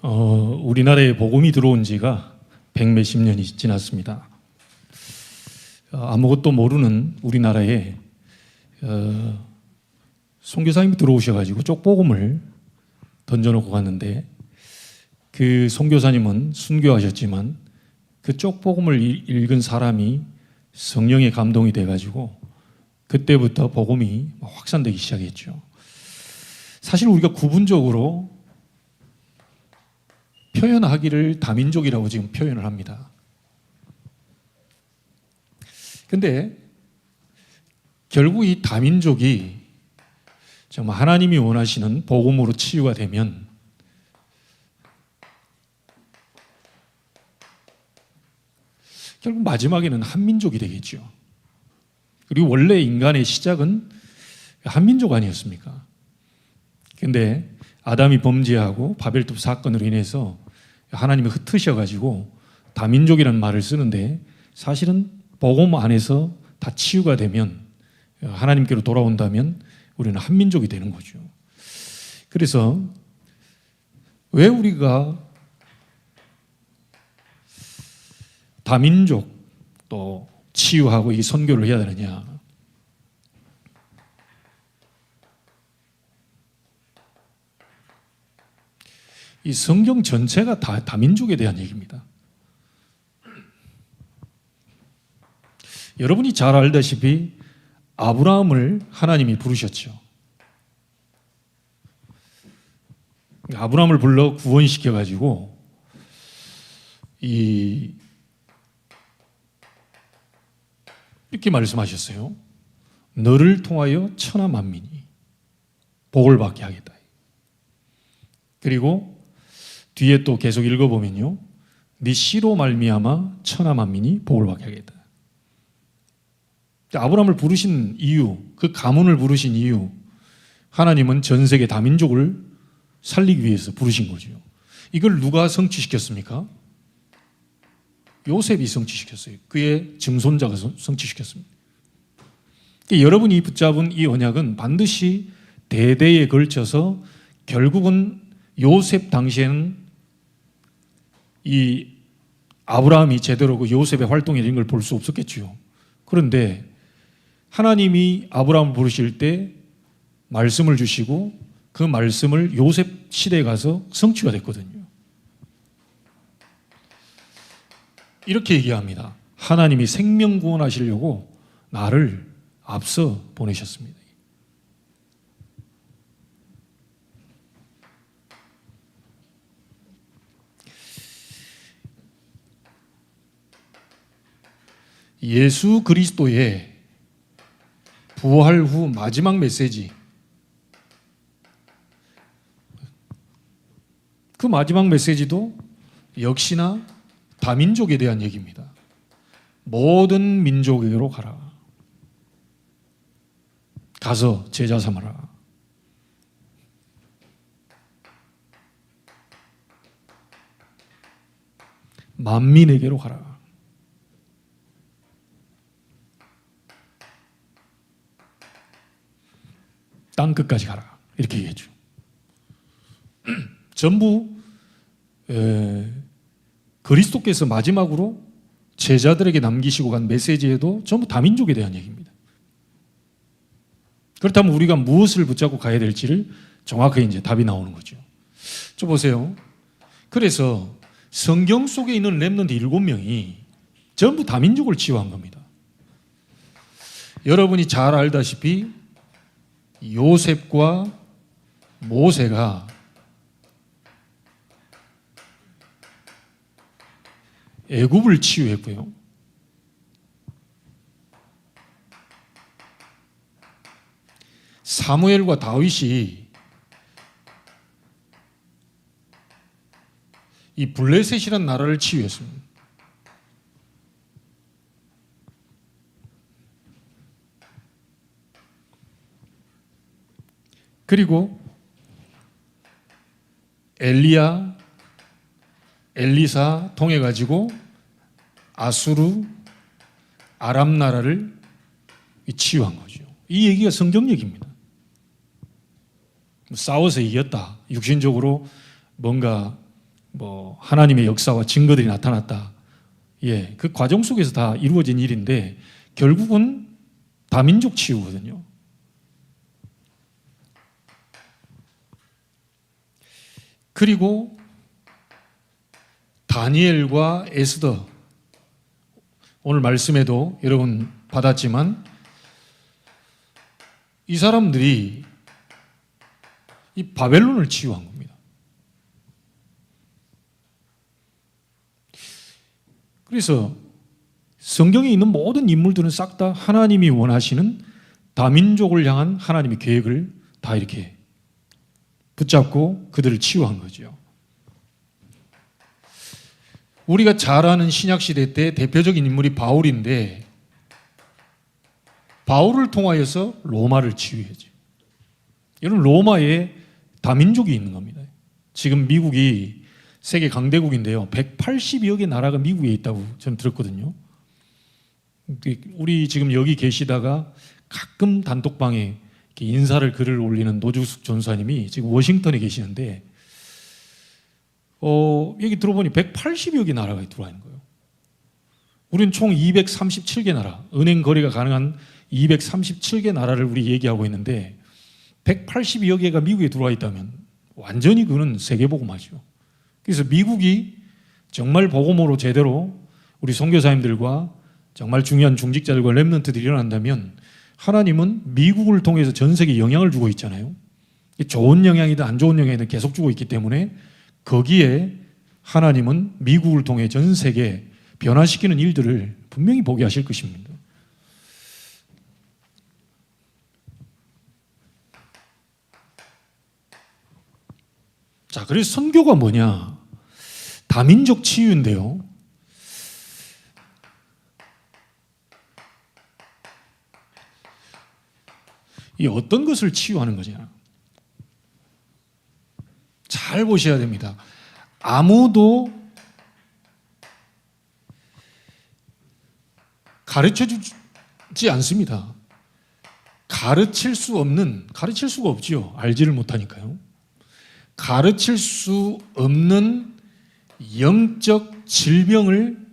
우리나라에 복음이 들어온 지가 백몇십 년이 지났습니다. 아무것도 모르는 우리나라에 선교사님이 들어오셔가지고 쪽복음을 던져놓고 갔는데, 그 선교사님은 순교하셨지만 그 쪽복음을 읽은 사람이 성령의 감동이 돼가지고 그때부터 복음이 확산되기 시작했죠. 사실 우리가 구분적으로 표현하기를 다민족이라고 지금 표현을 합니다. 근데 결국 이 다민족이 정말 하나님이 원하시는 복음으로 치유가 되면 결국 마지막에는 한민족이 되겠죠. 그리고 원래 인간의 시작은 한민족 아니었습니까? 근데 아담이 범죄하고 바벨탑 사건으로 인해서 하나님이 흩으셔가지고 다민족이라는 말을 쓰는데, 사실은 복음 안에서 다 치유가 되면, 하나님께로 돌아온다면 우리는 한민족이 되는 거죠. 그래서 왜 우리가 다민족 또 치유하고 이 선교를 해야 되느냐? 이 성경 전체가 다 다민족에 대한 얘기입니다. 여러분이 잘 알다시피 아브라함을 하나님이 부르셨죠. 아브라함을 불러 구원시켜가지고 이렇게 말씀하셨어요. 너를 통하여 천하 만민이 복을 받게 하겠다. 그리고 뒤에 또 계속 읽어보면요, 네 씨로 말미암아 천하 만민이 복을 받게 하겠다. 아브라함을 부르신 이유, 그 가문을 부르신 이유, 하나님은 전 세계 다민족을 살리기 위해서 부르신 거죠. 이걸 누가 성취시켰습니까? 요셉이 성취시켰어요. 그의 증손자가 성취시켰습니다. 여러분이 붙잡은 이 언약은 반드시 대대에 걸쳐서 결국은 요셉 당시에는 이 아브라함이 제대로 그 요셉의 활동에 이런 걸 볼 수 없었겠죠. 그런데 하나님이 아브라함을 부르실 때 말씀을 주시고 그 말씀을 요셉 시대에 가서 성취가 됐거든요. 이렇게 얘기합니다. 하나님이 생명 구원하시려고 나를 앞서 보내셨습니다. 예수 그리스도의 부활 후 마지막 메시지, 그 마지막 메시지도 역시나 다민족에 대한 얘기입니다. 모든 민족에게로 가라. 가서 제자 삼아라. 만민에게로 가라. 땅 끝까지 가라. 이렇게 얘기했죠. 전부 그리스도께서 마지막으로 제자들에게 남기시고 간 메시지에도 전부 다민족에 대한 얘기입니다. 그렇다면 우리가 무엇을 붙잡고 가야 될지를 정확하게 이제 답이 나오는 거죠. 좀 보세요. 그래서 성경 속에 있는 렘넌트 7명이 전부 다민족을 치유한 겁니다. 여러분이 잘 알다시피 요셉과 모세가 애굽을 치유했고요. 사무엘과 다윗이 이 블레셋이라는 나라를 치유했습니다. 그리고 엘리야, 엘리사 통해 가지고 아수르, 아람 나라를 치유한 거죠. 이 얘기가 성경 얘기입니다. 싸워서 이겼다, 육신적으로 뭔가 뭐 하나님의 역사와 증거들이 나타났다. 예, 그 과정 속에서 다 이루어진 일인데 결국은 다민족 치유거든요. 그리고 다니엘과 에스더, 오늘 말씀에도 여러분 받았지만 이 사람들이 이 바벨론을 치유한 겁니다. 그래서 성경에 있는 모든 인물들은 싹 다 하나님이 원하시는 다민족을 향한 하나님의 계획을 다 이렇게 붙잡고 그들을 치유한 거죠. 우리가 잘 아는 신약시대 때 대표적인 인물이 바울인데 바울을 통하여서 로마를 치유해야죠. 여러분, 로마에 다민족이 있는 겁니다. 지금 미국이 세계 강대국인데요. 180여 개 나라가 미국에 있다고 저는 들었거든요. 우리 지금 여기 계시다가 가끔 단톡방에 인사를 글을 올리는 노주숙 전사님이 지금 워싱턴에 계시는데 여기 들어보니 180여 개 나라가 들어와 있는 거예요. 우리는 총 237개 나라, 은행 거래가 가능한 237개 나라를 우리 얘기하고 있는데 180여 개가 미국에 들어와 있다면 완전히 그거는 세계복음화죠. 그래서 미국이 정말 복음으로 제대로 우리 선교사님들과 정말 중요한 중직자들과 렘넌트들이 일어난다면 하나님은 미국을 통해서 전 세계에 영향을 주고 있잖아요. 좋은 영향이든 안 좋은 영향이든 계속 주고 있기 때문에 거기에 하나님은 미국을 통해 전 세계에 변화시키는 일들을 분명히 보게 하실 것입니다. 자, 그래서 선교가 뭐냐? 다민족 치유인데요. 이 어떤 것을 치유하는 거냐? 잘 보셔야 됩니다. 아무도 가르쳐 주지 않습니다. 가르칠 수가 없지요. 알지를 못하니까요. 가르칠 수 없는 영적 질병을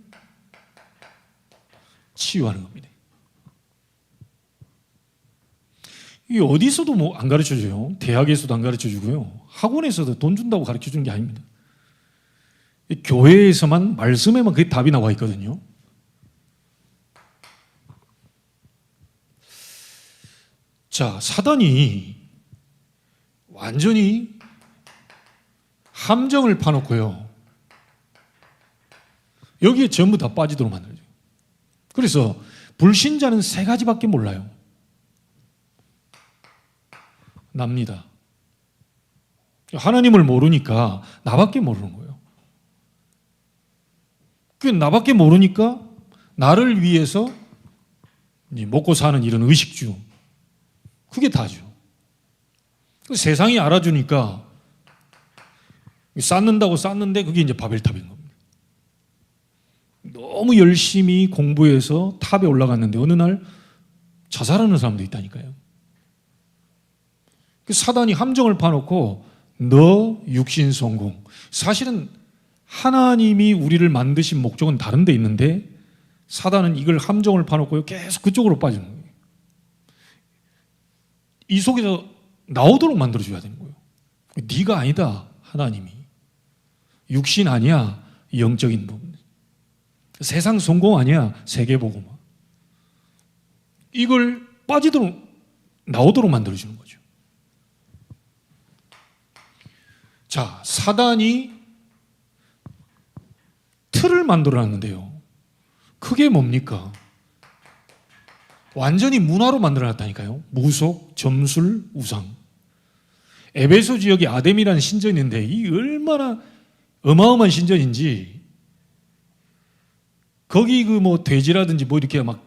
치유하는 겁니다. 이게 어디서도 뭐 안 가르쳐 줘요. 대학에서도 안 가르쳐 주고요. 학원에서도 돈 준다고 가르쳐 주는 게 아닙니다. 교회에서만, 말씀에만 그게 답이 나와 있거든요. 자, 사단이 완전히 함정을 파놓고요. 여기에 전부 다 빠지도록 만들죠. 그래서 불신자는 세 가지밖에 몰라요. 납니다. 하나님을 모르니까 나밖에 모르는 거예요. 그 나밖에 모르니까 나를 위해서 먹고 사는 이런 의식주, 그게 다죠. 세상이 알아주니까 쌓는다고 쌓는데 그게 이제 바벨탑인 겁니다. 너무 열심히 공부해서 탑에 올라갔는데 어느 날 자살하는 사람도 있다니까요. 사단이 함정을 파놓고 너 육신 성공. 사실은 하나님이 우리를 만드신 목적은 다른 데 있는데 사단은 이걸 함정을 파놓고 계속 그쪽으로 빠지는 거예요. 이 속에서 나오도록 만들어줘야 되는 거예요. 네가 아니다, 하나님이. 육신 아니야, 영적인 부분. 세상 성공 아니야, 세계복음화. 이걸 빠지도록, 나오도록 만들어주는 거죠. 자, 사단이 틀을 만들어놨는데요. 그게 뭡니까? 완전히 문화로 만들어놨다니까요. 무속, 점술, 우상. 에베소 지역에 아뎀이라는 신전이 있는데 이 얼마나 어마어마한 신전인지 거기 그 뭐 돼지라든지 뭐 이렇게 막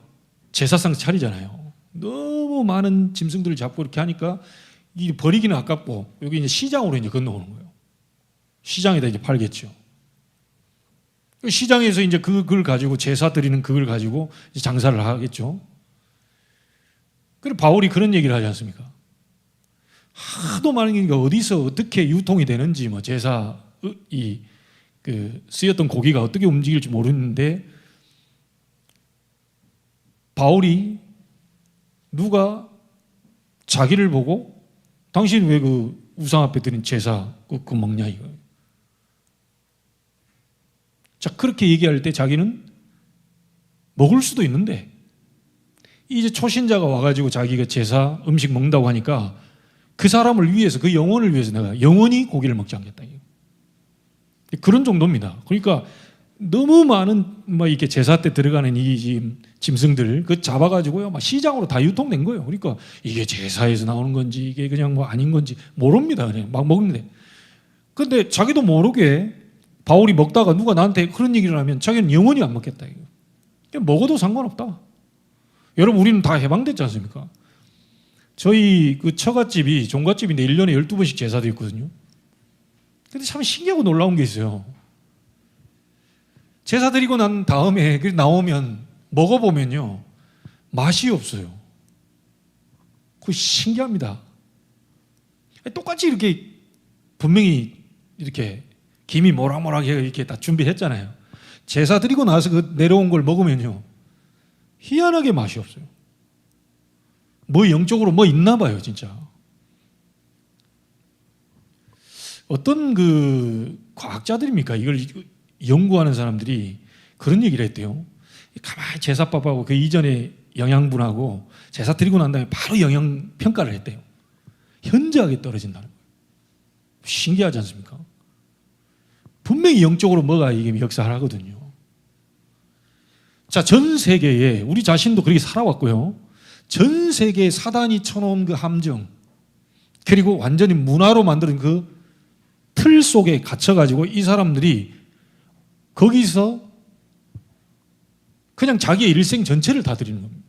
제사상 차리잖아요. 너무 많은 짐승들을 잡고 이렇게 하니까 이 버리기는 아깝고 여기 이제 시장으로 이제 건너오는 거예요. 시장에다 이제 팔겠죠. 시장에서 이제 그걸 가지고 제사 드리는 그걸 가지고 이제 장사를 하겠죠. 그리고 바울이 그런 얘기를 하지 않습니까? 하도 많은 게 어디서 어떻게 유통이 되는지 뭐 제사 이 쓰였던 고기가 어떻게 움직일지 모르는데 바울이 누가 자기를 보고 당신 왜 그 우상 앞에 드린 제사 그거 먹냐 이거. 자, 그렇게 얘기할 때 자기는 먹을 수도 있는데 이제 초신자가 와가지고 자기가 제사 음식 먹는다고 하니까 그 사람을 위해서, 그 영혼을 위해서 내가 영원히 고기를 먹지 않겠다. 그런 정도입니다. 그러니까 너무 많은 이렇게 제사 때 들어가는 이 짐승들 그 잡아가지고요 막 시장으로 다 유통된 거예요. 그러니까 이게 제사에서 나오는 건지 이게 그냥 아닌 건지 모릅니다. 그냥 막 먹는데. 근데 자기도 모르게 바울이 먹다가 누가 나한테 그런 얘기를 하면 자기는 영원히 안 먹겠다. 그냥 먹어도 상관없다. 여러분, 우리는 다 해방됐지 않습니까? 저희 그 처갓집이 종갓집인데 1년에 12번씩 제사도 있거든요. 근데 참 신기하고 놀라운 게 있어요. 제사 드리고 난 다음에 나오면 먹어보면요 맛이 없어요. 그거 신기합니다. 똑같이 이렇게 분명히 이렇게 김이 모락모락해 이렇게 다 준비했잖아요. 제사 드리고 나서 그 내려온 걸 먹으면요 희한하게 맛이 없어요. 뭐 영적으로 뭐 있나 봐요, 진짜. 어떤 그 과학자들입니까? 이걸 연구하는 사람들이 그런 얘기를 했대요. 가만히 제사밥하고 그 이전에 영양분하고 제사 드리고 난 다음에 바로 영양 평가를 했대요. 현저하게 떨어진다는 거예요. 신기하지 않습니까? 분명히 영적으로 뭐가 이게 역사를 하거든요. 자, 전 세계에 우리 자신도 그렇게 살아왔고요. 전 세계에 사단이 쳐놓은 그 함정, 그리고 완전히 문화로 만든 그 틀 속에 갇혀가지고 이 사람들이 거기서 그냥 자기의 일생 전체를 다 드리는 겁니다.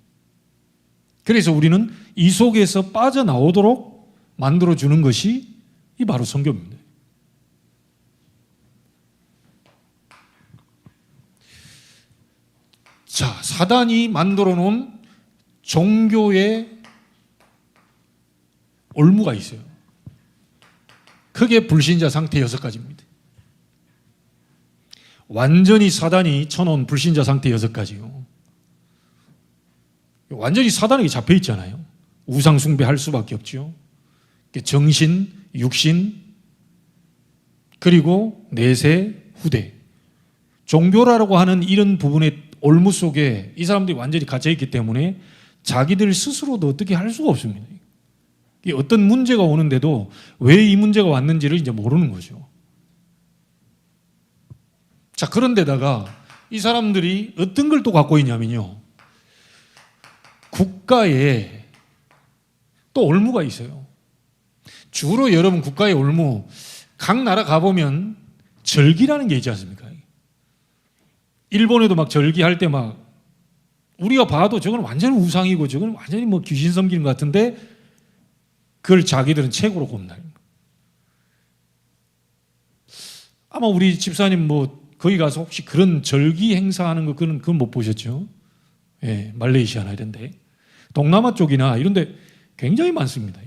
그래서 우리는 이 속에서 빠져나오도록 만들어주는 것이 이 바로 성경입니다. 자, 사단이 만들어 놓은 종교의 올무가 있어요. 크게 불신자 상태 6가지입니다. 완전히 사단이 쳐놓은 불신자 상태 6가지요. 완전히 사단에게 잡혀 있잖아요. 우상 숭배할 수밖에 없죠. 정신, 육신, 그리고 내세, 후대. 종교라고 하는 이런 부분의 올무 속에 이 사람들이 완전히 갇혀 있기 때문에 자기들 스스로도 어떻게 할 수가 없습니다. 어떤 문제가 오는데도 왜 이 문제가 왔는지를 이제 모르는 거죠. 자, 그런데다가 이 사람들이 어떤 걸 또 갖고 있냐면요. 국가에 또 올무가 있어요. 주로 여러분 국가의 올무, 각 나라 가보면 절기라는 게 있지 않습니까? 일본에도 막 절기할 때 막 우리가 봐도 저건 완전히 우상이고 저건 완전히 뭐 귀신 섬기는 것 같은데 그걸 자기들은 최고로 꼽나요. 아마 우리 집사님 뭐 거기 가서 혹시 그런 절기 행사하는 거 그건 못 보셨죠? 예, 말레이시아나 이런데 동남아 쪽이나 이런데 굉장히 많습니다.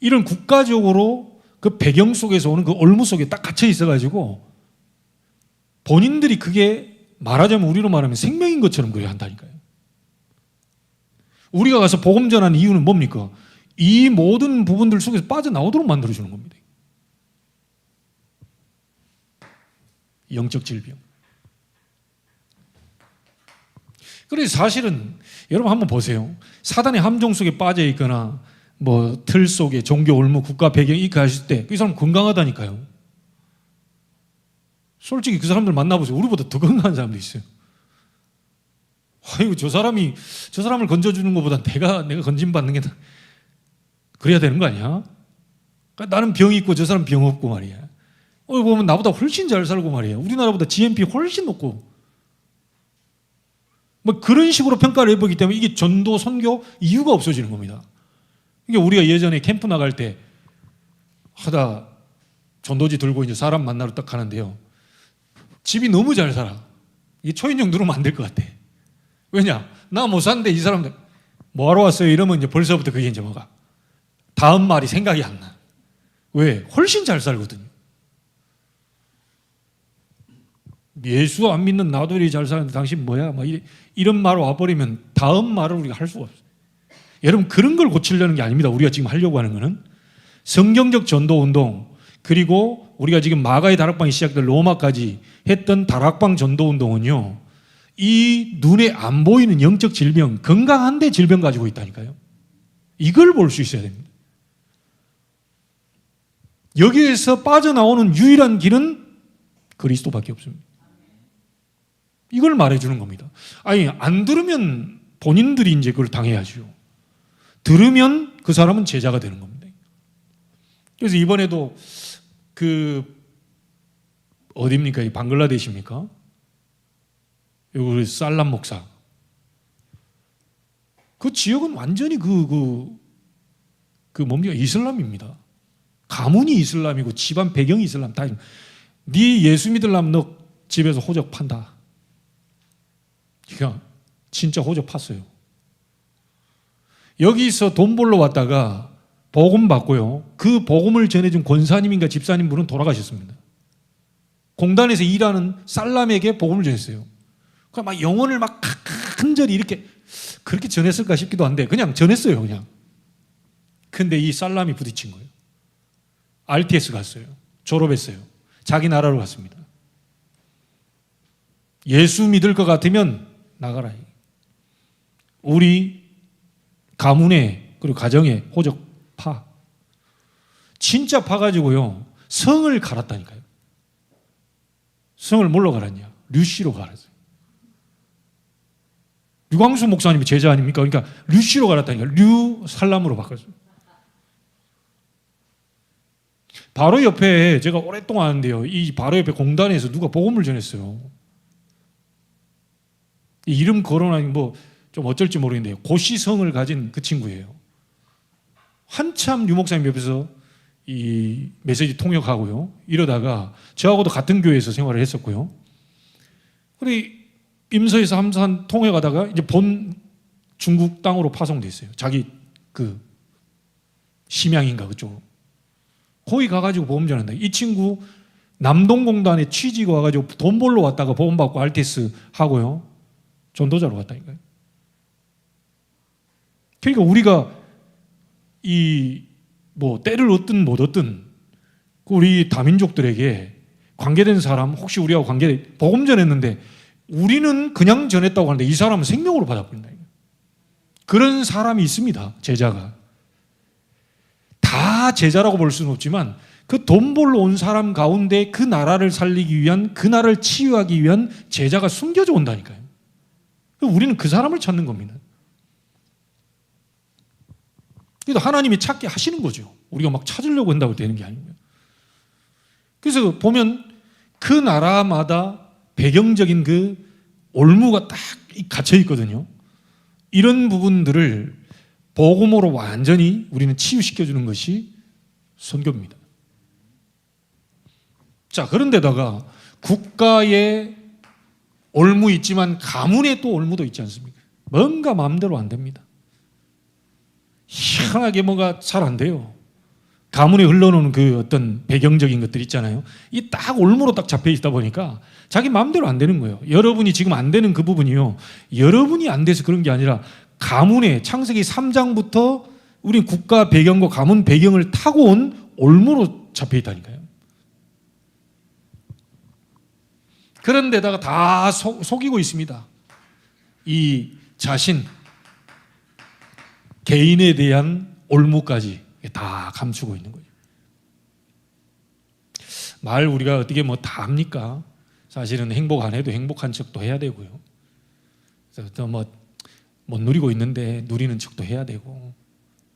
이런 국가적으로 그 배경 속에서 오는 그 올무 속에 딱 갇혀 있어가지고 본인들이 그게 말하자면 우리로 말하면 생명인 것처럼 그래야 한다니까요. 우리가 가서 복음 전하는 이유는 뭡니까? 이 모든 부분들 속에서 빠져나오도록 만들어주는 겁니다. 영적 질병. 그래서 사실은 여러분 한번 보세요. 사단의 함정 속에 빠져 있거나 뭐 틀 속에 종교 올무 국가 배경 이렇게 하실 때 그 사람 건강하다니까요. 솔직히 그 사람들 만나보세요. 우리보다 더 건강한 사람도 있어요. 아이고, 저 사람을 건져주는 것보다 내가 건진받는 게 그래야 되는 거 아니야? 그러니까 나는 병이 있고 저 사람 병 없고 말이야. 보면 나보다 훨씬 잘 살고 말이야. 우리나라보다 GNP 훨씬 높고. 뭐 그런 식으로 평가를 해보기 때문에 이게 전도, 선교 이유가 없어지는 겁니다. 이게 우리가 예전에 캠프 나갈 때 하다 전도지 들고 이제 사람 만나러 딱 가는데요. 집이 너무 잘 살아. 이게 초인종 누르면 안 될 것 같아. 왜냐? 나 못 사는데 이 사람들 뭐하러 왔어요? 이러면 이제 벌써부터 그게 이제 뭐가 다음 말이 생각이 안 나. 왜? 훨씬 잘 살거든요. 예수 안 믿는 나들이 잘 사는데 당신 뭐야? 막 이런 말 와버리면 다음 말을 우리가 할 수가 없어요. 여러분, 그런 걸 고치려는 게 아닙니다. 우리가 지금 하려고 하는 거는 성경적 전도운동, 그리고 우리가 지금 마가의 다락방이 시작된 로마까지 했던 다락방 전도운동은요, 이 눈에 안 보이는 영적 질병, 건강한데 질병 가지고 있다니까요. 이걸 볼 수 있어야 됩니다. 여기에서 빠져나오는 유일한 길은 그리스도밖에 없습니다. 이걸 말해주는 겁니다. 아니, 안 들으면 본인들이 이제 그걸 당해야죠. 들으면 그 사람은 제자가 되는 겁니다. 그래서 이번에도 어디입니까? 이 방글라데시입니까? 여기 살람 목사. 그 지역은 완전히 뭡니까? 이슬람입니다. 가문이 이슬람이고 집안 배경이 이슬람. 다. 네 예수 믿으려면 너 집에서 호적 판다. 그러니까 진짜 호적 팠어요. 여기서 돈 벌러 왔다가 복음 받고요. 그 복음을 전해준 권사님인가 집사님 분은 돌아가셨습니다. 공단에서 일하는 살람에게 복음을 전했어요. 그러니까 막 영혼을 막 간절히 이렇게 그렇게 전했을까 싶기도 한데 그냥 전했어요, 그냥. 근데 이 살람이 부딪힌 거예요. RTS 갔어요. 졸업했어요. 자기 나라로 갔습니다. 예수 믿을 것 같으면 나가라. 우리 가문에 그리고 가정에 호적 파. 진짜 파가지고요. 성을 갈았다니까요. 성을 뭘로 갈았냐? 류씨로 갈았어요. 류광수 목사님이 제자 아닙니까? 그러니까 류씨로 갈았다니까. 류살람으로 바꿨어요. 바로 옆에 제가 오랫동안 하는데요. 이 바로 옆에 공단에서 누가 복음을 전했어요. 이름 거론하니 좀 어쩔지 모르겠는데 고시성을 가진 그 친구예요. 한참 류 목사님 옆에서 이 메시지 통역하고요. 이러다가 저하고도 같은 교회에서 생활을 했었고요. 우리 임서에서 함산 통역하다가 이제 본 중국 땅으로 파송됐어요. 자기 심양인가 그쪽으로. 거기 가가지고 보험 전한다. 이 친구 남동공단에 취직이 와가지고 돈 벌러 왔다가 보험 받고 RTS 하고요. 전도자로 갔다니까요. 그러니까 우리가 때를 얻든 못 얻든 우리 다민족들에게 관계된 사람, 혹시 우리하고 복음 전했는데 우리는 그냥 전했다고 하는데 이 사람은 생명으로 받아버린다. 그런 사람이 있습니다. 제자가. 다 제자라고 볼 수는 없지만 그 돈 벌러 온 사람 가운데 그 나라를 살리기 위한, 그 나라를 치유하기 위한 제자가 숨겨져 온다니까요. 우리는 그 사람을 찾는 겁니다. 그래도 하나님이 찾게 하시는 거죠. 우리가 막 찾으려고 한다고 되는 게 아니고요. 그래서 보면 그 나라마다 배경적인 그 올무가 딱 갇혀 있거든요. 이런 부분들을 복음으로 완전히 우리는 치유시켜주는 것이 선교입니다. 자, 그런데다가 국가에 올무 있지만 가문에 또 올무도 있지 않습니까? 뭔가 마음대로 안 됩니다. 희한하게 뭐가 잘 안 돼요. 가문에 흘러오는 그 어떤 배경적인 것들 있잖아요. 이 딱 올무로 딱 잡혀 있다 보니까 자기 마음대로 안 되는 거예요. 여러분이 지금 안 되는 그 부분이요. 여러분이 안 돼서 그런 게 아니라 가문에 창세기 3장부터 우리 국가 배경과 가문 배경을 타고 온 올무로 잡혀 있다니까요. 그런데다가 다 속이고 있습니다. 이 자신, 개인에 대한 올무까지 다 감추고 있는 거죠. 말 우리가 어떻게 다 합니까? 사실은 행복 안 해도 행복한 척도 해야 되고요. 그래서 또 못 누리고 있는데 누리는 척도 해야 되고.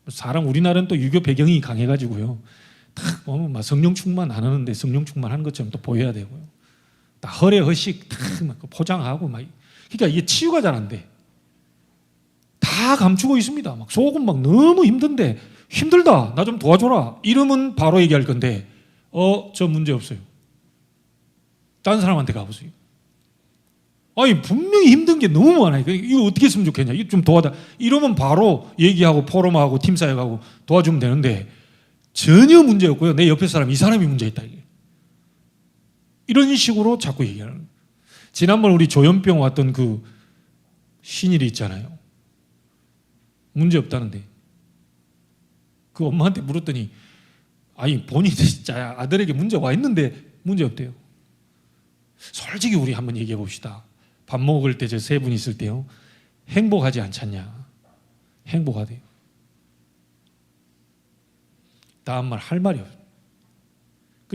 사람 우리나라는 또 유교 배경이 강해가지고요. 딱 보면 막 성령 충만 안 하는데 성령 충만하는 것처럼 또 보여야 되고요. 딱 허례허식 딱 포장하고 막. 그러니까 이게 치유가 잘 안 돼. 다 감추고 있습니다. 막 속은 막 너무 힘든데 힘들다. 나 좀 도와줘라. 이러면 바로 얘기할 건데 저 문제 없어요. 다른 사람한테 가보세요. 아니 분명히 힘든 게 너무 많아요. 이거 어떻게 했으면 좋겠냐. 이거 좀 도와다. 이러면 바로 얘기하고 포럼하고 팀사역하고 도와주면 되는데 전혀 문제 없고요. 내 옆에 사람, 이 사람이 문제 있다. 이런 식으로 자꾸 얘기하는 거예요. 지난번 우리 조현병 왔던 그 신일이 있잖아요. 문제 없다는데. 그 엄마한테 물었더니 아니 본인이 진짜 아들에게 문제 와 있는데 문제 없대요. 솔직히 우리 한번 얘기해 봅시다. 밥 먹을 때 저 세 분 있을 때요. 행복하지 않잖냐. 행복하대요. 다음 말 할 말이 없어요.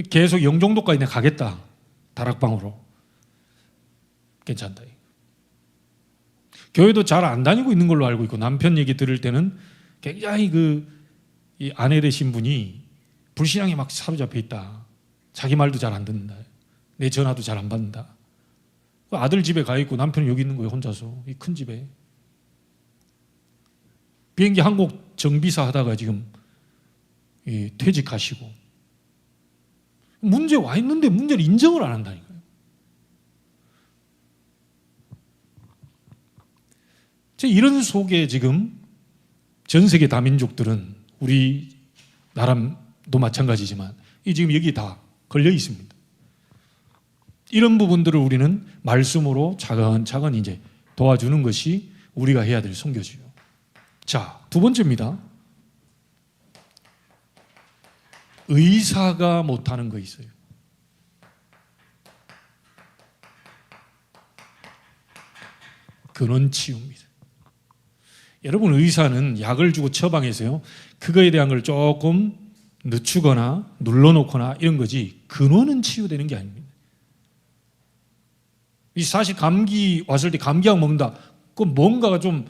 계속 영종도까지 내가 가겠다. 다락방으로. 괜찮다. 교회도 잘 안 다니고 있는 걸로 알고 있고 남편 얘기 들을 때는 굉장히 이 아내 되신 분이 불신앙에 막 사로잡혀 있다. 자기 말도 잘 안 듣는다. 내 전화도 잘 안 받는다. 아들 집에 가 있고 남편은 여기 있는 거예요. 혼자서. 이 큰 집에. 비행기 항공 정비사 하다가 지금 퇴직하시고. 문제 와 있는데 문제를 인정을 안 한다니까요. 이런 속에 지금 전 세계 다민족들은 우리 나라도 마찬가지지만 지금 여기 다 걸려 있습니다. 이런 부분들을 우리는 말씀으로 차근차근 이제 도와주는 것이 우리가 해야 될 선교지요. 자, 두 번째입니다. 의사가 못하는 거 있어요. 근원 치유입니다. 여러분 의사는 약을 주고 처방해서요. 그거에 대한 걸 조금 늦추거나 눌러놓거나 이런 거지 근원은 치유되는 게 아닙니다. 사실 감기 왔을 때 감기약 먹는다. 그 뭔가가 좀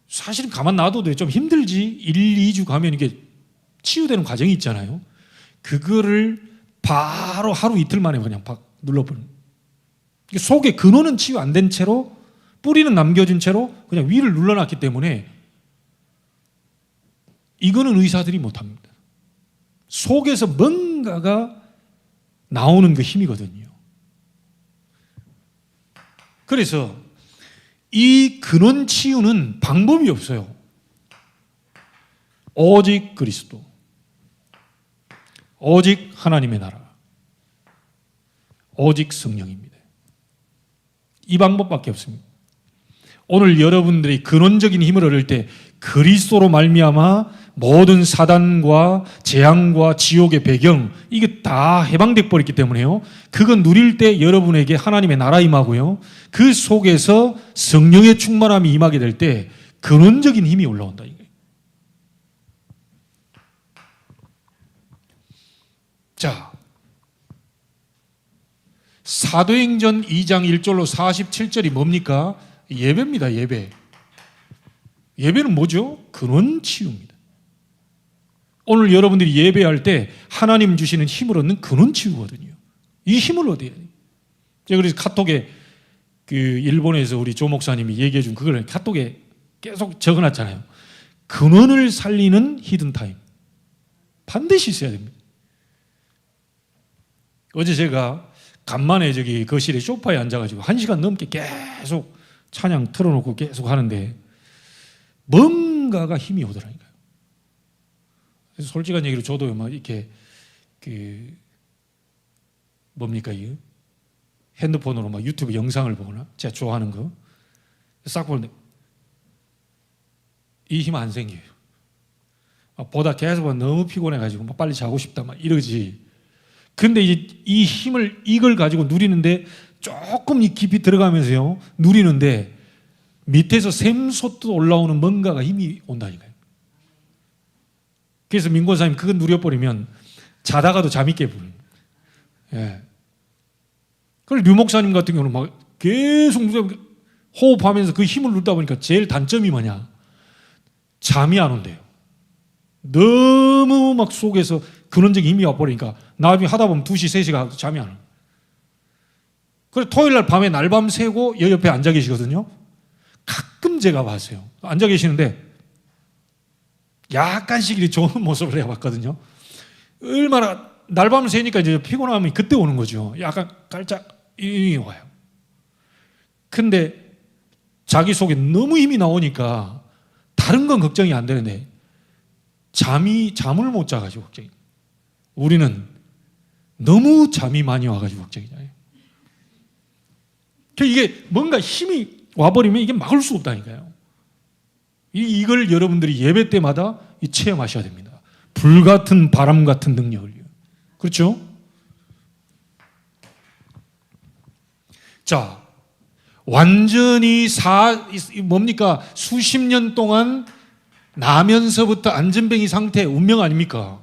사실은 가만 놔둬도 좀 힘들지 1, 2주 가면 이게 치유되는 과정이 있잖아요. 그거를 바로 하루 이틀 만에 그냥 팍 눌러버리는. 속에 근원은 치유 안 된 채로 뿌리는 남겨진 채로 그냥 위를 눌러놨기 때문에 이거는 의사들이 못합니다. 속에서 뭔가가 나오는 그 힘이거든요. 그래서 이 근원 치유는 방법이 없어요. 오직 그리스도, 오직 하나님의 나라, 오직 성령입니다. 이 방법밖에 없습니다. 오늘 여러분들이 근원적인 힘을 얻을 때 그리스도로 말미암아 모든 사단과 재앙과 지옥의 배경 이게 다 해방돼 버렸기 때문에요. 그건 누릴 때 여러분에게 하나님의 나라 임하고요. 그 속에서 성령의 충만함이 임하게 될 때 근원적인 힘이 올라온다 이거예요. 자, 사도행전 2장 1절로 47절이 뭡니까? 예배입니다. 예배. 예배는 뭐죠? 근원 치유입니다. 오늘 여러분들이 예배할 때 하나님 주시는 힘을 얻는 근원 치유거든요. 이 힘을 얻어야 돼요. 제가 그래서 카톡에 일본에서 우리 조 목사님이 얘기해 준 그걸 카톡에 계속 적어놨잖아요. 근원을 살리는 히든타임. 반드시 있어야 됩니다. 어제 제가 간만에 거실에 소파에 앉아가지고 1시간 넘게 계속 찬양 틀어놓고 계속 하는데 뭔가가 힘이 오더라니까요. 그래서 솔직한 얘기로 저도 막 이렇게 뭡니까 이거 핸드폰으로 막 유튜브 영상을 보거나 제가 좋아하는 거 싹 보는데 이 힘 안 생겨요. 보다 계속 너무 피곤해가지고 막 빨리 자고 싶다 막 이러지. 근데 이제 이 힘을 이걸 가지고 누리는데 조금 깊이 들어가면서요 누리는데 밑에서 샘솟듯 올라오는 뭔가가 힘이 온다니까요. 그래서 민권사님 그거 누려버리면 자다가도 잠이 깨버려요. 예. 그걸 류 목사님 같은 경우는 막 계속 호흡하면서 그 힘을 누르다 보니까 제일 단점이 뭐냐? 잠이 안 온대요. 너무 막 속에서 근원적인 힘이 와버리니까 나중에 하다 보면 2시, 3시가 잠이 안 와요. 그래서 토요일 날 밤에 날밤 새고 여 옆에 앉아 계시거든요. 가끔 제가 봤어요. 앉아 계시는데 약간씩 이렇게 좋은 모습을 내가 봤거든요. 얼마나 날밤을 새니까 이제 피곤함이 그때 오는 거죠. 약간 깔짝 이 와요. 근데 자기 속에 너무 힘이 나오니까 다른 건 걱정이 안 되는데 잠을 못 자가지고 걱정이. 우리는 너무 잠이 많이 와가지고 걱정이잖아요. 이게 뭔가 힘이 와버리면 이게 막을 수 없다니까요. 이걸 여러분들이 예배 때마다 체험하셔야 됩니다. 불같은 바람 같은 능력을요. 그렇죠? 자, 완전히 뭡니까? 수십 년 동안 나면서부터 안전뱅이 상태, 운명 아닙니까?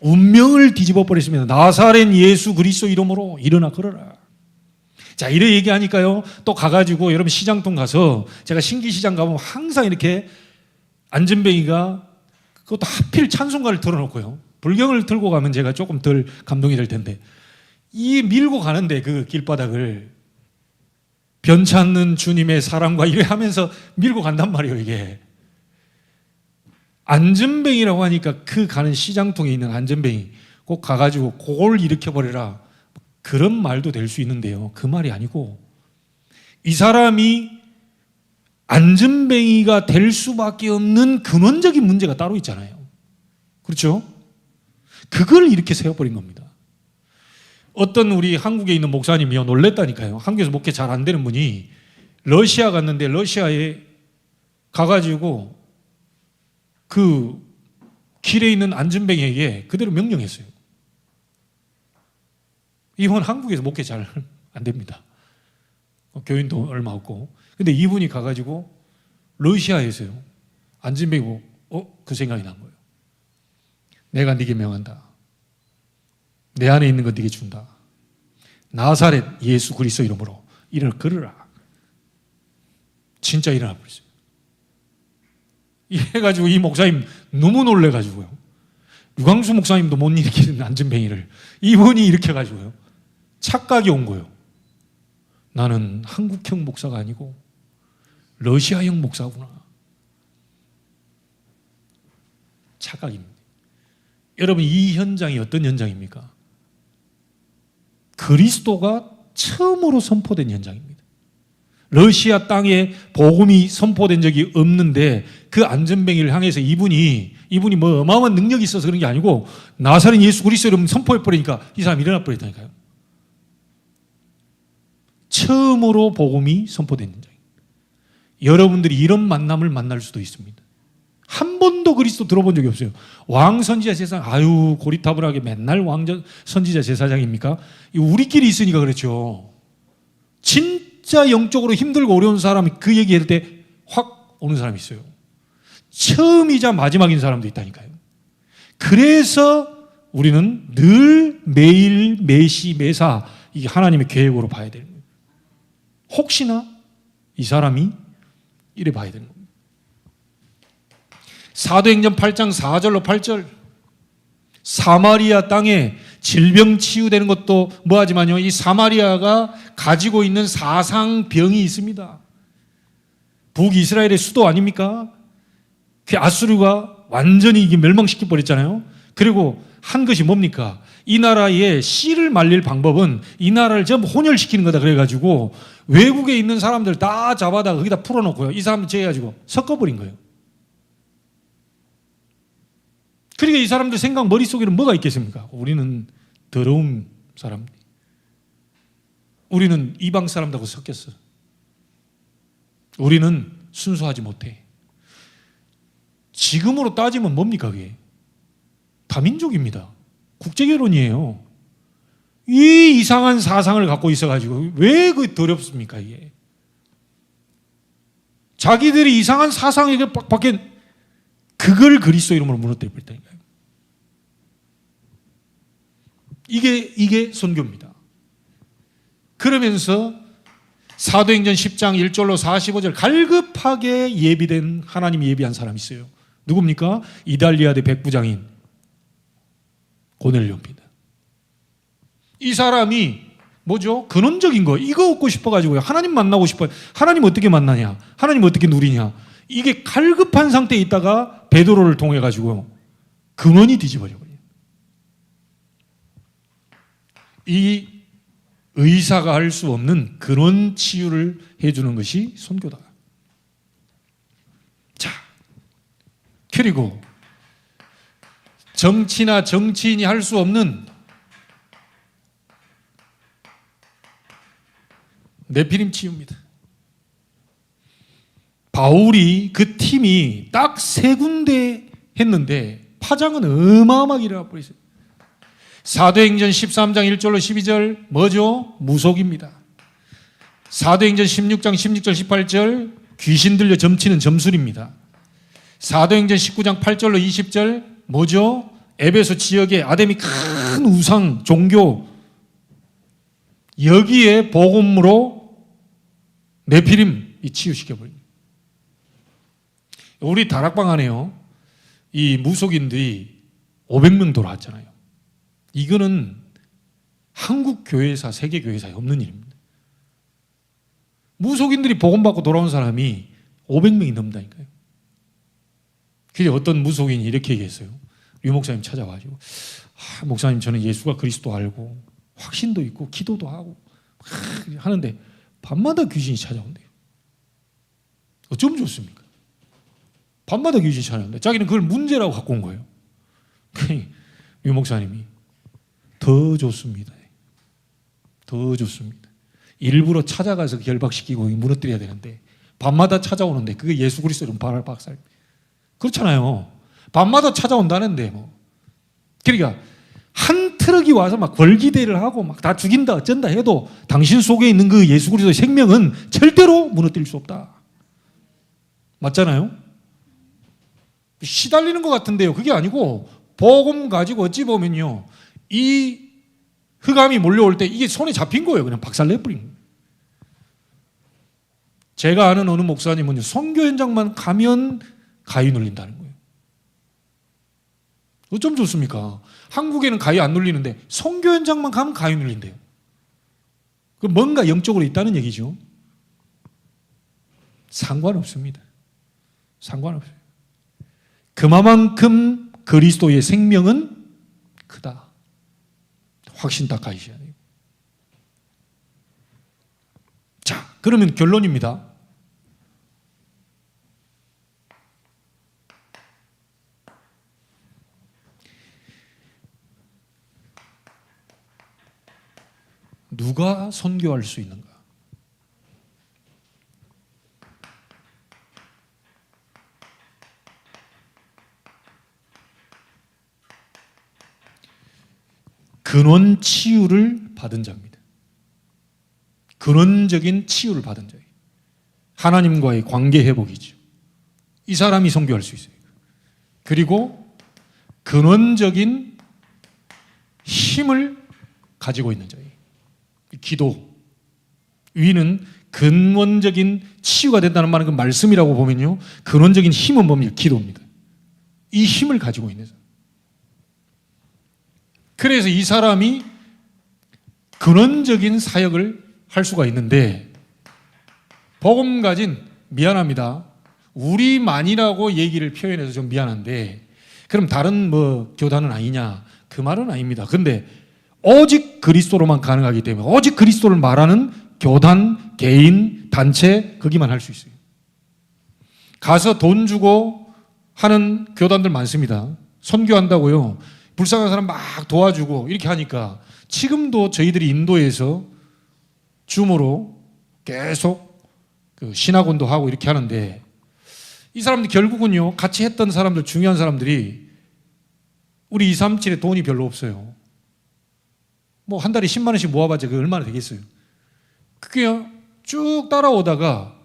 운명을 뒤집어 버렸습니다. 나사렛 예수 그리스도 이름으로 일어나 걸어라. 자, 이래 얘기하니까요. 또 가가지고 여러분 시장통 가서 제가 신기시장 가보면 항상 이렇게 안전뱅이가 그것도 하필 찬송가를 틀어놓고요. 불경을 들고 가면 제가 조금 덜 감동이 될 텐데 이 밀고 가는데 그 길바닥을 변찮는 주님의 사랑과 이래 하면서 밀고 간단 말이에요. 이게 안전뱅이라고 하니까 그 가는 시장통에 있는 안전뱅이 꼭 가가지고 그걸 일으켜버려라 그런 말도 될 수 있는데요. 그 말이 아니고 이 사람이 안전뱅이가 될 수밖에 없는 근원적인 문제가 따로 있잖아요. 그렇죠? 그걸 이렇게 세워버린 겁니다. 어떤 우리 한국에 있는 목사님이요 놀랬다니까요. 한국에서 목회 잘 안 되는 분이 러시아 갔는데 러시아에 가가지고 그 길에 있는 안전뱅이에게 그대로 명령했어요. 이분 한국에서 목회 잘 안 됩니다. 교인도 얼마 없고. 근데 이분이 가가지고 러시아에서요 안전뱅이 그 생각이 난 거예요. 내가 네게 명한다. 내 안에 있는 거 네게 준다. 나사렛 예수 그리스도 이름으로 일어나 걸으라. 진짜 일어나 버렸어요. 이래가지고 이 목사님 너무 놀래가지고요. 유광수 목사님도 못 일으키는 안전뱅이를 이분이 일으켜가지고요. 착각이 온 거예요. 나는 한국형 목사가 아니고 러시아형 목사구나. 착각입니다. 여러분 이 현장이 어떤 현장입니까? 그리스도가 처음으로 선포된 현장입니다. 러시아 땅에 복음이 선포된 적이 없는데 그 안전뱅이를 향해서 이분이 뭐 어마어마한 능력이 있어서 그런 게 아니고 나사렛 예수 그리스도를 선포해버리니까 이 사람이 일어나 버렸다니까요. 처음으로 복음이 선포된 현장입니다. 여러분들이 이런 만남을 만날 수도 있습니다. 한 번도 그리스도 들어본 적이 없어요. 왕 선지자 제사장, 아유 고리타불하게 맨날 왕 선지자 제사장입니까? 우리끼리 있으니까 그렇죠. 진짜 영적으로 힘들고 어려운 사람이 그 얘기할 때 확 오는 사람이 있어요. 처음이자 마지막인 사람도 있다니까요. 그래서 우리는 늘 매일 매시 매사 이게 하나님의 계획으로 봐야 되는 거예요. 혹시나 이 사람이 이래 봐야 되는 겁니다. 사도행전 8장 4절로 8절 사마리아 땅에 질병 치유되는 것도 뭐하지만요 이 사마리아가 가지고 있는 사상병이 있습니다. 북이스라엘의 수도 아닙니까? 그 아수르가 완전히 이게 멸망시켜 버렸잖아요. 그리고 한 것이 뭡니까? 이 나라의 씨를 말릴 방법은 이 나라를 전부 혼혈시키는 거다 그래가지고 외국에 있는 사람들 다 잡아다가 거기다 풀어놓고요 이 사람들 제해가지고 섞어버린 거예요. 그러니까 이 사람들 생각 머릿속에는 뭐가 있겠습니까? 우리는 더러운 사람, 우리는 이방 사람들하고 섞였어, 우리는 순수하지 못해. 지금으로 따지면 뭡니까 그게? 다민족입니다. 국제결혼이에요. 이 이상한 사상을 갖고 있어가지고 왜 그 더럽습니까 이게? 자기들이 이상한 사상에 밖에 그걸 그리스도 이름으로 무너뜨려 버렸다니까요. 이게 선교입니다. 그러면서 사도행전 10장 1절로 45절 갈급하게 예비된 하나님이 예비한 사람이 있어요. 누굽니까? 이달리아대 백부장인 고넬료입니다. 이 사람이 뭐죠? 근원적인 거 이거 얻고 싶어가지고요. 하나님 만나고 싶어요. 하나님 어떻게 만나냐? 하나님 어떻게 누리냐? 이게 갈급한 상태에 있다가 베드로를 통해 가지고 근원이 뒤집어져 버려요. 이 의사가 할 수 없는 근원 치유를 해주는 것이 선교다. 자, 그리고 정치나 정치인이 할 수 없는 네피림 치유입니다. 바울이 그 팀이 딱 3군데 했는데 파장은 어마어마하게 일어나 버렸어요. 사도행전 13장 1절로 12절 뭐죠? 무속입니다. 사도행전 16장 16절 18절 귀신 들려 점치는 점술입니다. 사도행전 19장 8절로 20절 뭐죠? 에베소 지역에 아담이 큰 우상 종교, 여기에 복음으로 네피림이 치유시켜버립니다. 우리 다락방 안에요, 이 무속인들이 500명 돌아왔잖아요. 이거는 한국 교회사, 세계 교회사에 없는 일입니다. 무속인들이 복음받고 돌아온 사람이 500명이 넘다니까요. 그래서 어떤 무속인이 이렇게 얘기했어요. 류 목사님 찾아와가지고, 목사님 저는 예수가 그리스도 알고 확신도 있고 기도도 하고 하는데 밤마다 귀신이 찾아온대요. 어쩜 좋습니까? 밤마다 귀신이 찾아오는데 자기는 그걸 문제라고 갖고 온 거예요. 류 목사님이 더 좋습니다. 더 좋습니다. 일부러 찾아가서 결박시키고 무너뜨려야 되는데 밤마다 찾아오는데 그게 예수 그리스도는 박살. 그렇잖아요. 밤마다 찾아온다는데 뭐. 그러니까 한 트럭이 와서 막 벌기대를 하고 막 다 죽인다 어쩐다 해도 당신 속에 있는 그 예수 그리스도의 생명은 절대로 무너뜨릴 수 없다. 맞잖아요? 시달리는 것 같은데요. 그게 아니고 복음 가지고 어찌 보면요, 이 흑암이 몰려올 때 이게 손에 잡힌 거예요. 그냥 박살내버린 거예요. 제가 아는 어느 목사님은 선교 현장만 가면 가위 눌린다는 거예요. 어쩜 좋습니까? 한국에는 가위 안 눌리는데 선교 현장만 가면 가위 눌린대요. 그럼 뭔가 영적으로 있다는 얘기죠. 상관없습니다. 상관없어요. 그만큼 그리스도의 생명은 크다. 확신 딱 가지셔야 돼요. 자, 그러면 결론입니다. 누가 선교할 수 있는가? 근원 치유를 받은 자입니다. 근원적인 치유를 받은 자예요. 하나님과의 관계 회복이죠. 이 사람이 선교할 수 있어요. 그리고 근원적인 힘을 가지고 있는 자예요. 기도. 위는 근원적인 치유가 된다는 말은 그 말씀이라고 보면요, 근원적인 힘은 뭡니까? 기도입니다. 이 힘을 가지고 있는 사람. 그래서 이 사람이 근원적인 사역을 할 수가 있는데, 복음 가진, 미안합니다, 우리만이라고 얘기를 표현해서 좀 미안한데, 그럼 다른 뭐 교단은 아니냐? 그 말은 아닙니다. 그런데 오직 그리스도로만 가능하기 때문에 오직 그리스도를 말하는 교단, 개인, 단체, 거기만 할 수 있어요. 가서 돈 주고 하는 교단들 많습니다. 선교한다고요, 불쌍한 사람 막 도와주고 이렇게 하니까 지금도 저희들이 인도에서 줌으로 계속 그 신학원도 하고 이렇게 하는데, 이 사람들 결국은요, 같이 했던 사람들, 중요한 사람들이 우리 237에 돈이 별로 없어요. 뭐 한 달에 10만 원씩 모아봤자 그게 얼마나 되겠어요. 그게 쭉 따라오다가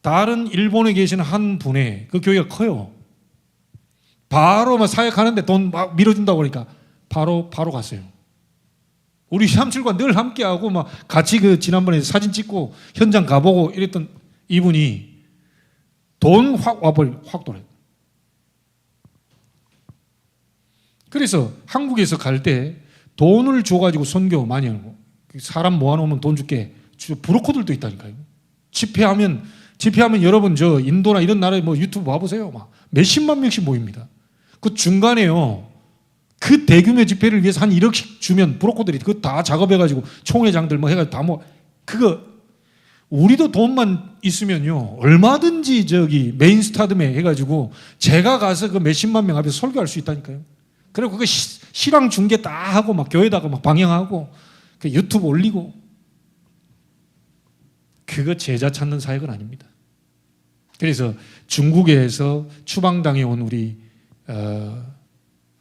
다른 일본에 계시는 한 분의 그 교회가 커요. 바로 막 사역하는데 돈 막 밀어준다고 그러니까 바로 갔어요. 우리 237과 늘 함께하고 막 같이 그 지난번에 사진 찍고 현장 가보고 이랬던 이분이 돈 확 와버려, 확 돌아요. 그래서 한국에서 갈 때 돈을 줘가지고 선교 많이 하는 거. 사람 모아놓으면 돈 줄게. 브로커들도 있다니까요. 집회하면 여러분 저 인도나 이런 나라에 뭐 유튜브 와보세요. 막 몇십만 명씩 모입니다. 그 중간에요, 그 대규모 집회를 위해서 한 1억씩 주면 브로커들이 그거 다 작업해가지고 총회장들 뭐 해가지고 다 뭐, 그거 우리도 돈만 있으면요 얼마든지 저기 메인스타듬에 해가지고 제가 가서 그 몇십만 명 앞에서 설교할 수 있다니까요. 그리고 그거 실황 중계 다 하고 막 교회다가 막 방영하고 그 유튜브 올리고. 그거 제자 찾는 사역은 아닙니다. 그래서 중국에서 추방당해 온 우리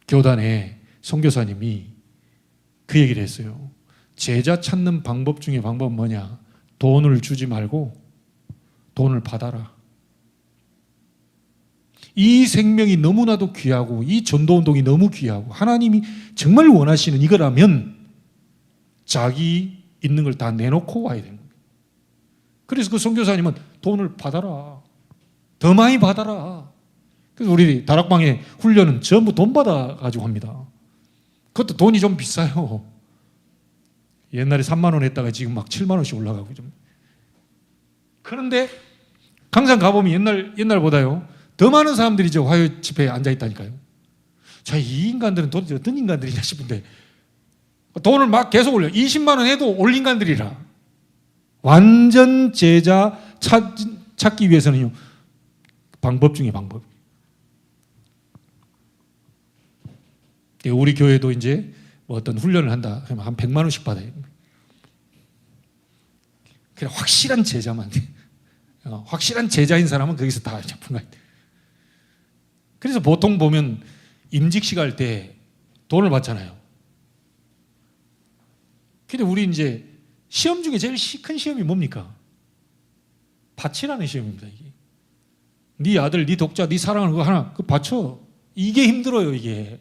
교단의 선교사님이 그 얘기를 했어요. 제자 찾는 방법 중에 방법은 뭐냐? 돈을 주지 말고 돈을 받아라. 이 생명이 너무나도 귀하고 이 전도운동이 너무 귀하고 하나님이 정말 원하시는 이거라면 자기 있는 걸 다 내놓고 와야 되는 거예요. 그래서 그 선교사님은 돈을 받아라. 더 많이 받아라. 그래서 우리 다락방에 훈련은 전부 돈 받아가지고 합니다. 그것도 돈이 좀 비싸요. 옛날에 3만 원 했다가 지금 막 7만 원씩 올라가고 좀. 그런데 강산 가보면 옛날보다요 더 많은 사람들이 저 화요 집회에 앉아 있다니까요. 자, 이 인간들은 도대체 어떤 인간들이냐 싶은데 돈을 막 계속 올려. 20만 원 해도 올 인간들이라. 완전 제자 찾기 위해서는요 방법 중에 방법. 우리 교회도 이제 뭐 어떤 훈련을 한다 하면 한 100만 원씩 받아요. 그냥 확실한 제자만 확실한 제자인 사람은 거기서 다 분가해. 그래서 보통 보면 임직식 할 때 돈을 받잖아요. 근데 우리 이제 시험 중에 제일 큰 시험이 뭡니까? 바치라는 시험입니다. 이게. 네 아들, 네 독자, 네 사랑을 그거 하나 그거 바쳐. 이게 힘들어요. 이게.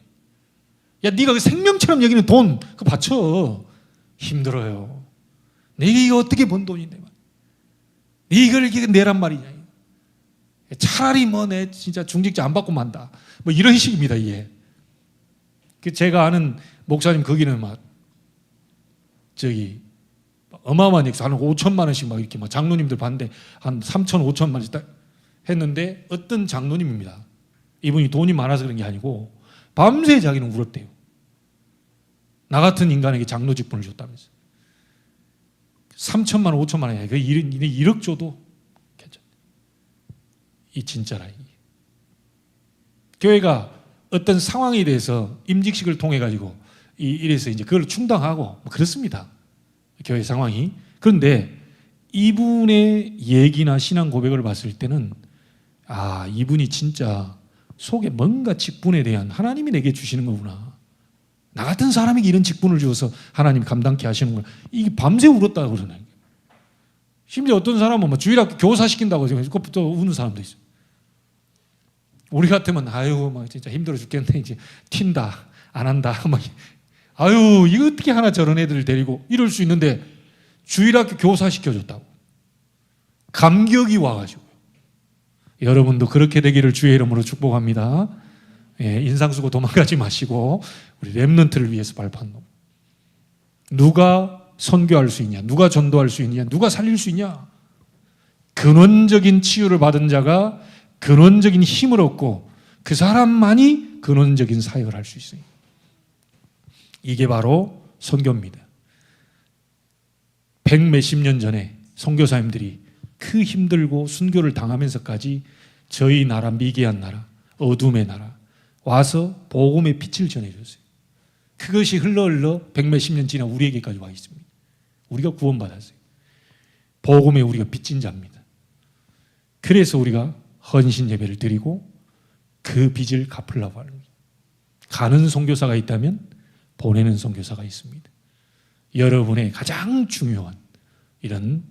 야, 네가 그 생명처럼 여기는 돈 그거 바쳐. 힘들어요. 내가 이거 어떻게 번 돈인데 이걸 이게 내란 말이냐. 차라리 뭐 내 진짜 중직자 안 받고 만다. 뭐 이런 식입니다. 이게. 제가 아는 목사님 거기는 막 저기 어마어마한 액수 한 5천만 원씩 막 이렇게 막 장로님들 봤는데 한 3천 5천만 원씩 딱 했는데 어떤 장로님입니다. 이분이 돈이 많아서 그런 게 아니고 밤새 자기는 울었대요. 나 같은 인간에게 장로 직분을 줬다면서. 3천만 원 5천만 원이야. 1억 줘도 괜찮아. 이 진짜라. 교회가 어떤 상황에 대해서 임직식을 통해 가지고 이래서 이제 그걸 충당하고 뭐 그렇습니다. 교회 상황이. 그런데 이분의 얘기나 신앙 고백을 봤을 때는 아, 이분이 진짜 속에 뭔가 직분에 대한 하나님이 내게 주시는 거구나. 나 같은 사람에게 이런 직분을 주어서 하나님이 감당케 하시는 거구나. 이게 밤새 울었다고 그러나요. 심지어 어떤 사람은 뭐 주일학교 교사 시킨다고 그것부터 우는 사람도 있어요. 우리 같으면 아유 막 진짜 힘들어 죽겠네 이제 튄다 안 한다 막 아유 이거 어떻게 하나 저런 애들을 데리고 이럴 수 있는데 주일학교 교사 시켜줬다고 감격이 와가지고 여러분도 그렇게 되기를 주의 이름으로 축복합니다. 예, 인상 쓰고 도망가지 마시고 우리 렘넌트를 위해서 발판 놓고 누가 선교할 수 있냐, 누가 전도할 수 있냐, 누가 살릴 수 있냐. 근원적인 치유를 받은 자가 근원적인 힘을 얻고 그 사람만이 근원적인 사역을 할 수 있어요. 이게 바로 선교입니다. 100몇십 년 전에 선교사님들이 그 힘들고 순교를 당하면서까지 저희 나라, 미개한 나라, 어둠의 나라 와서 복음의 빛을 전해줬어요. 그것이 흘러 100몇십 년 지나 우리에게까지 와 있습니다. 우리가 구원받았어요. 복음에 우리가 빚진 자입니다. 그래서 우리가 헌신 예배를 드리고 그 빚을 갚으려고 하는 거예요. 가는 선교사가 있다면 보내는 선교사가 있습니다. 여러분의 가장 중요한 이런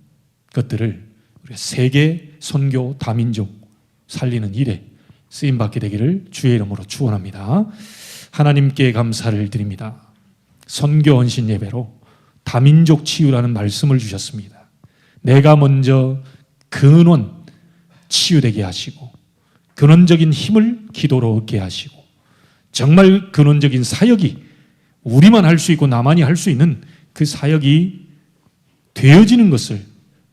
것들을 우리가 세계 선교 다민족 살리는 일에 쓰임받게 되기를 주의 이름으로 축원합니다. 하나님께 감사를 드립니다. 선교 헌신 예배로 다민족 치유라는 말씀을 주셨습니다. 내가 먼저 근원 치유되게 하시고 근원적인 힘을 기도로 얻게 하시고 정말 근원적인 사역이 우리만 할 수 있고 나만이 할 수 있는 그 사역이 되어지는 것을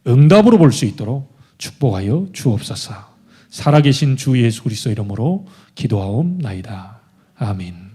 응답으로 볼 수 있도록 축복하여 주옵소서. 살아계신 주 예수 그리스도 이름으로 기도하옵나이다. 아멘.